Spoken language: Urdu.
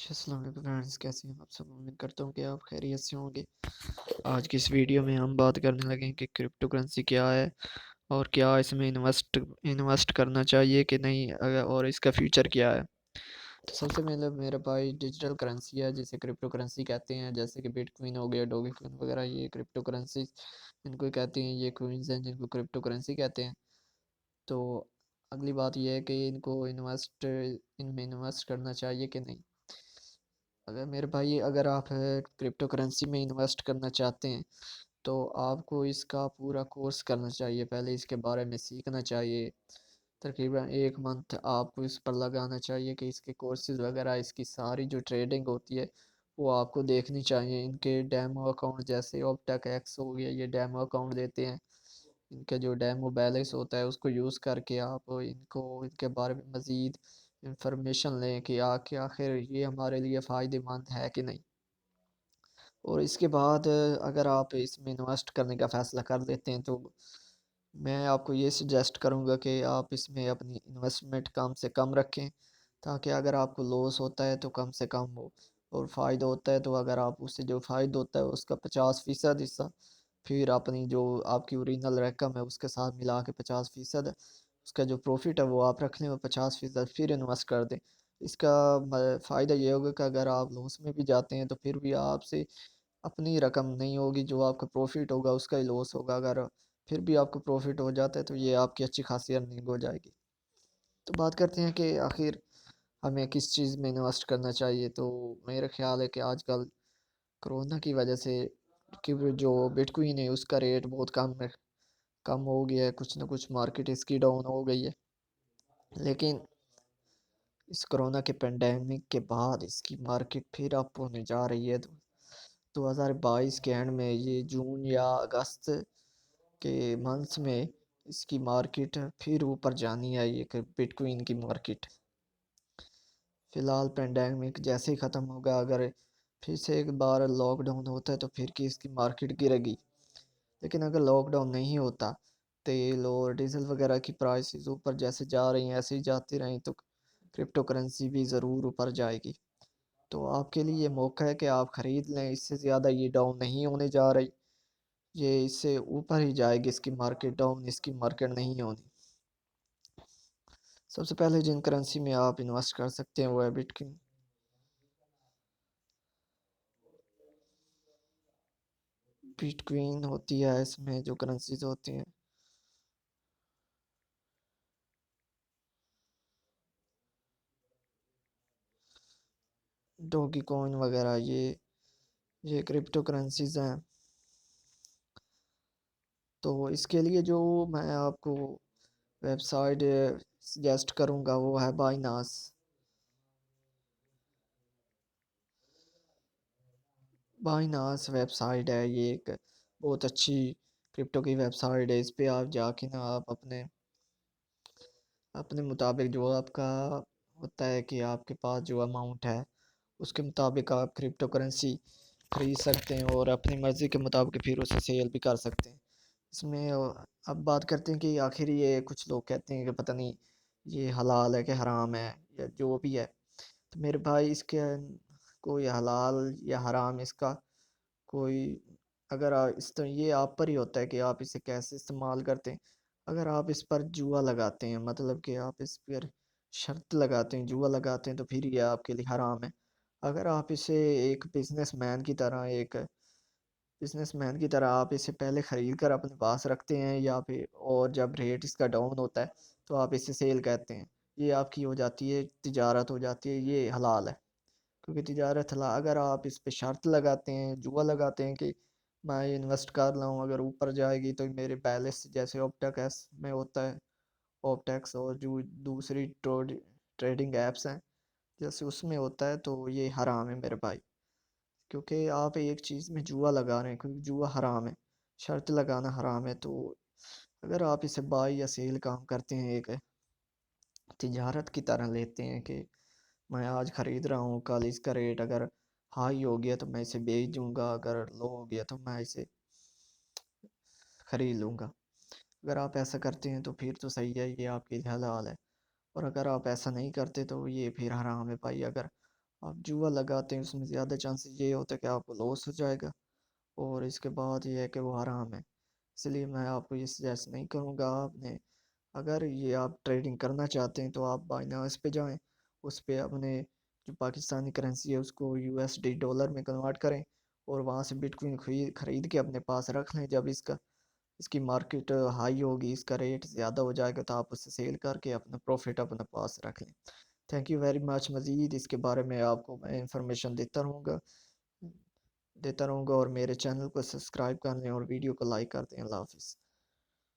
السلام علیکم فرینڈس، کیسے ہیں آپ سب؟ امید کرتا ہوں کہ آپ خیریت سے ہوں گے۔ آج کی اس ویڈیو میں ہم بات کرنے لگے ہیں کہ کرپٹو کرنسی کیا ہے اور کیا اس میں انویسٹ کرنا چاہیے کہ نہیں، اور اس کا فیوچر کیا ہے۔ تو سب سے پہلے میرے پاس ڈیجیٹل کرنسی ہے جسے کرپٹو کرنسی کہتے ہیں، جیسے کہ بٹ کوئن ہو گیا، ڈوگی کوئن وغیرہ، یہ کرپٹو کرنسی ان کو کہتے ہیں۔ یہ کوئنز ہیں جن کو کرپٹو کرنسی کہتے ہیں۔ تو اگلی بات یہ ہے کہ ان میں انویسٹ کرنا چاہیے کہ نہیں۔ اگر میرے بھائی، اگر آپ کرپٹو کرنسی میں انویسٹ کرنا چاہتے ہیں تو آپ کو اس کا پورا کورس کرنا چاہیے، پہلے اس کے بارے میں سیکھنا چاہیے۔ تقریباً 1 منتھ آپ کو اس پر لگانا چاہیے کہ اس کے کورسز وغیرہ، اس کی ساری جو ٹریڈنگ ہوتی ہے وہ آپ کو دیکھنی چاہیے۔ ان کے ڈیمو اکاؤنٹ جیسے آپٹیک ایکس ہو گیا، یہ ڈیمو اکاؤنٹ دیتے ہیں۔ ان کا جو ڈیمو بیلنس ہوتا ہے اس کو یوز کر کے آپ ان کے بارے میں مزید انفارمیشن لیں کہ آخر یہ ہمارے لیے فائدہ مند ہے کہ نہیں۔ اور اس کے بعد اگر آپ اس میں انویسٹ کرنے کا فیصلہ کر لیتے ہیں تو میں آپ کو یہ سجیسٹ کروں گا کہ آپ اس میں اپنی انویسٹمنٹ کم سے کم رکھیں، تاکہ اگر آپ کو لاس ہوتا ہے تو کم سے کم ہو، اور فائدہ ہوتا ہے تو اگر آپ اس سے جو فائدہ ہوتا ہے اس کا 50% حصہ پھر اپنی جو آپ کی اوریجنل رقم ہے اس کے ساتھ ملا کے 50% اس کا جو پروفٹ ہے وہ آپ رکھ لیں، اور 50% پھر انویسٹ کر دیں۔ اس کا فائدہ یہ ہوگا کہ اگر آپ لاس میں بھی جاتے ہیں تو پھر بھی آپ سے اپنی رقم نہیں ہوگی، جو آپ کا پروفٹ ہوگا اس کا ہی لاس ہوگا۔ اگر پھر بھی آپ کو پروفٹ ہو جاتا ہے تو یہ آپ کی اچھی خاصی ارننگ ہو جائے گی۔ تو بات کرتے ہیں کہ آخر ہمیں کس چیز میں انویسٹ کرنا چاہیے۔ تو میرا خیال ہے کہ آج کل کرونا کی وجہ سے کہ جو بٹ کوئن ہے اس کا ریٹ بہت کم ہو گیا ہے، کچھ نہ کچھ مارکیٹ اس کی ڈاؤن ہو گئی ہے۔ لیکن اس کرونا کے پینڈیمک کے بعد اس کی مارکیٹ پھر اپ ہونے جا رہی ہے۔ 2022 کے اینڈ میں، یہ جون یا اگست کے منتھس میں اس کی مارکیٹ پھر اوپر جانی ہے، یہ کہ بٹ کوئن کی مارکیٹ۔ فی الحال پینڈیمک جیسے ہی ختم ہوگا، اگر پھر سے ایک بار لاک ڈاؤن ہوتا ہے تو پھر کی اس کی مارکیٹ گرے گی۔ لیکن اگر لاک ڈاؤن نہیں ہوتا، تیل اور ڈیزل وغیرہ کی پرائسز اوپر جیسے جا رہی ہیں ایسے ہی جاتی رہیں تو کرپٹو کرنسی بھی ضرور اوپر جائے گی۔ تو آپ کے لیے یہ موقع ہے کہ آپ خرید لیں، اس سے زیادہ یہ ڈاؤن نہیں ہونے جا رہی، یہ اس سے اوپر ہی جائے گی اس کی مارکیٹ، ڈاؤن اس کی مارکیٹ نہیں ہونی۔ سب سے پہلے جن کرنسی میں آپ انویسٹ کر سکتے ہیں وہ ہے بٹ کوئن۔ بٹ کوئن ہوتی ہے اس میں جو کرنسیز ہوتی ہیں، ڈوگی کوئن وغیرہ، یہ کرپٹو کرنسیز ہیں۔ تو اس کے لیے جو میں آپ کو ویب سائٹ سجیسٹ کروں گا وہ ہے بائنانس۔ بائنانس ویب سائٹ ہے، یہ ایک بہت اچھی کرپٹو کی ویب سائٹ ہے۔ اس پہ آپ جا کے نا آپ اپنے مطابق جو آپ کا ہوتا ہے کہ آپ کے پاس جو اماؤنٹ ہے اس کے مطابق آپ کرپٹو کرنسی خرید سکتے ہیں، اور اپنی مرضی کے مطابق پھر اسے سیل بھی کر سکتے ہیں۔ اس میں اب بات کرتے ہیں کہ آخر یہ کچھ لوگ کہتے ہیں کہ پتہ نہیں یہ حلال ہے کہ حرام ہے یا جو بھی ہے۔ تو میرے بھائی، اس کے کوئی حلال یا حرام اس کا کوئی، اگر یہ آپ پر ہی ہوتا ہے کہ آپ اسے کیسے استعمال کرتے ہیں۔ اگر آپ اس پر جوا لگاتے ہیں، مطلب کہ آپ اس پر شرط لگاتے ہیں، جوا لگاتے ہیں، تو پھر یہ آپ کے لیے حرام ہے۔ اگر آپ اسے ایک بزنس مین کی طرح آپ اسے پہلے خرید کر اپنے پاس رکھتے ہیں، یا پھر اور جب ریٹ اس کا ڈاؤن ہوتا ہے تو آپ اسے سیل کہتے ہیں، یہ آپ کی ہو جاتی ہے تجارت، ہو جاتی ہے، یہ حلال ہے۔ کیونکہ تجارت حلال، اگر آپ اس پہ شرط لگاتے ہیں، جوا لگاتے ہیں کہ میں یہ انویسٹ کر رہا ہوں، اگر اوپر جائے گی تو میرے بیلنس جیسے آپٹیکس میں ہوتا ہے، آپٹیکس اور جو دوسری ٹریڈنگ ایپس ہیں جیسے اس میں ہوتا ہے، تو یہ حرام ہے میرے بھائی۔ کیونکہ آپ ایک چیز میں جوا لگا رہے ہیں، کیونکہ جوا حرام ہے، شرط لگانا حرام ہے۔ تو اگر آپ اسے بائی یا سیل کام کرتے ہیں، ایک تجارت کی طرح لیتے ہیں کہ میں آج خرید رہا ہوں، کل اس کا ریٹ اگر ہائی ہو گیا تو میں اسے بیچ دوں گا، اگر لو ہو گیا تو میں اسے خرید لوں گا۔ اگر آپ ایسا کرتے ہیں تو پھر تو صحیح ہے، یہ آپ کے لیے حلال ہے۔ اور اگر آپ ایسا نہیں کرتے تو یہ پھر حرام ہے بھائی۔ اگر آپ جوا لگاتے ہیں اس میں زیادہ چانسز یہ ہوتا ہے کہ آپ کو لاس ہو جائے گا، اور اس کے بعد یہ ہے کہ وہ حرام ہے۔ اس لیے میں آپ کو یہ سجیسٹ نہیں کروں گا۔ آپ نے اگر یہ آپ ٹریڈنگ کرنا چاہتے ہیں تو آپ بائنانس پہ جائیں، اس پہ اپنے جو پاکستانی کرنسی ہے اس کو USD ڈالر میں کنورٹ کریں، اور وہاں سے بٹ کوائن خرید کے اپنے پاس رکھ لیں۔ جب اس کی مارکیٹ ہائی ہوگی، اس کا ریٹ زیادہ ہو جائے گا، تو آپ اسے سیل کر کے اپنا پروفٹ اپنے پاس رکھ لیں۔ Thank you very much. مزید اس کے بارے میں آپ کو میں انفارمیشن دیتا رہوں گا، اور میرے چینل کو سبسکرائب کر لیں اور ویڈیو کو لائک کر دیں۔ اللہ حافظ۔